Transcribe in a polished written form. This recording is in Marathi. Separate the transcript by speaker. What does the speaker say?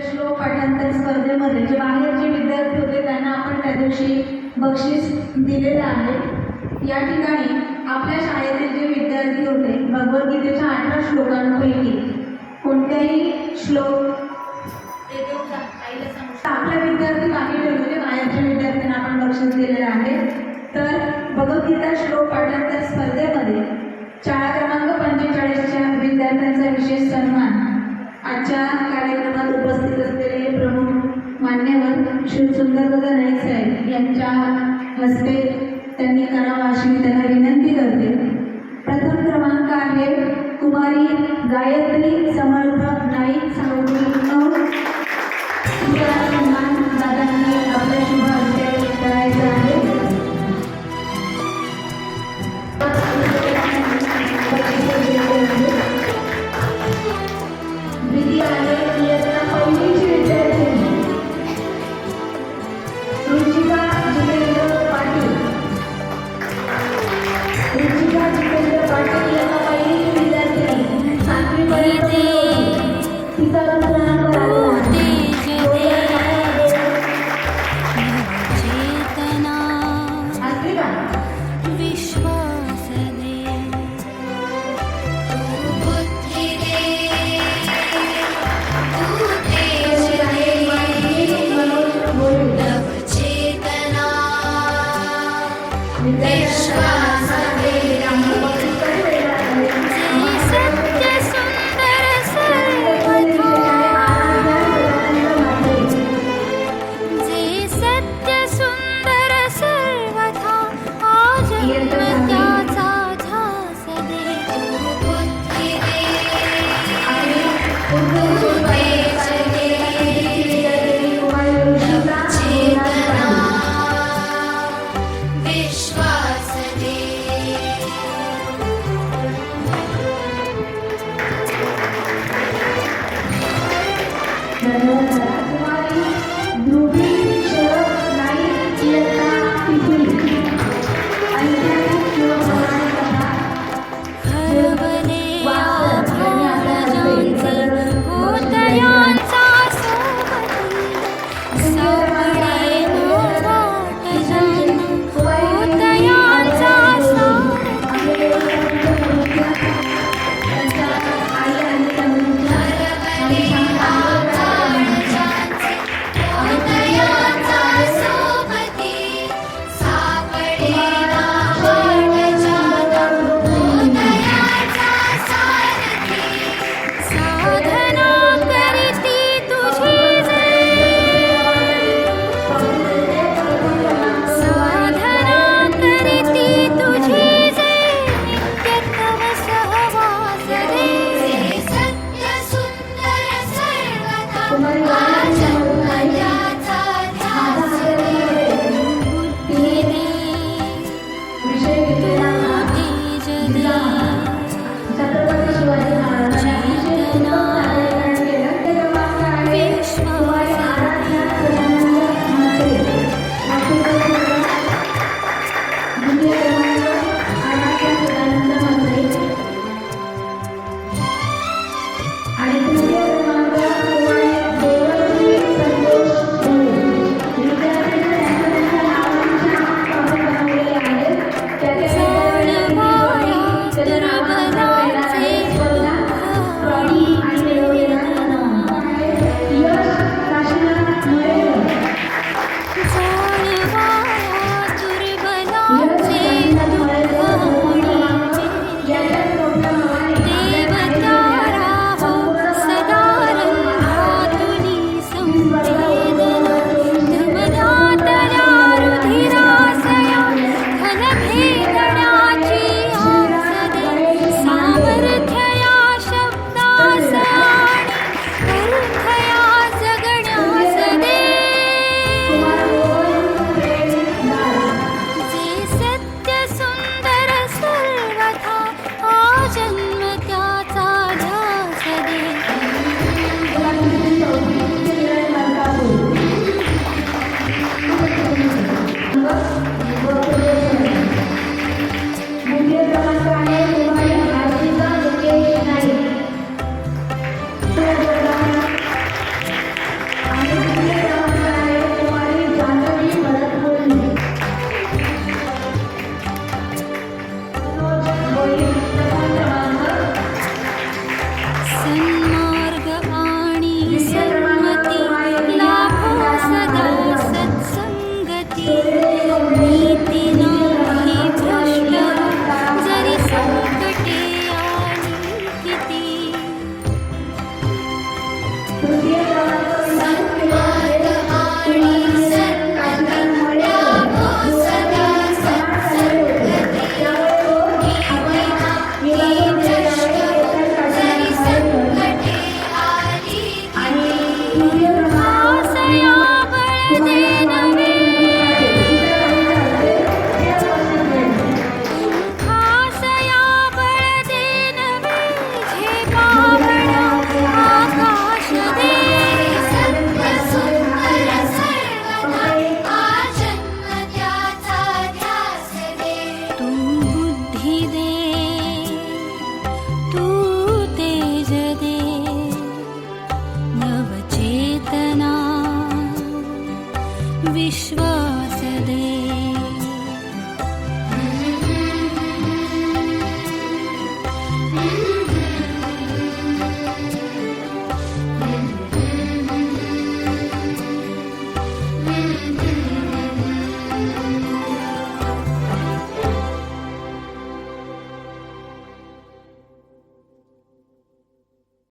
Speaker 1: श्लोक पाठांतर स्पर्धेमध्ये जे बाहेरचे विद्यार्थी होते त्यांना आपण त्या दिवशी बक्षीस दिलेलं आहे. या ठिकाणी आपल्या शाळेतील जे विद्यार्थी होते भगवद्गीतेच्या 18 श्लोकांपैकी कोणत्याही श्लोक आपल्या विद्यार्थी बाकी ठेवले बाहेरच्या विद्यार्थ्यांना आपण बक्षीस दिलेलं आहे. तर भगवद्गीता श्लोक पाठांतर स्पर्धेमध्ये शाळा क्रमांक 45च्या विद्यार्थ्यांचा विशेष सन्मान आजच्या कार्यक्रमात उपस्थित असलेले प्रमुख मान्यवर श्री सुंदरदादा नाईक साहेब यांच्या हस्ते त्यांनी करावा अशी मी त्यांना विनंती करते. प्रथम क्रमांक आहे कुमारी गायत्री समर्थ नाईक सावंत. सन्मान दादांनी आपल्या शुभ हस्ते करायचा आहे. द्वितीय आहे इयत्ता पहिलीची विद्यार्थिनी रुचिका जितेंद्र पाटील. रुचिका जितेंद्र पाटील इयत्ता पहिलीची विद्यार्थिनी 7वीपर्यंत तिचा क्रमांक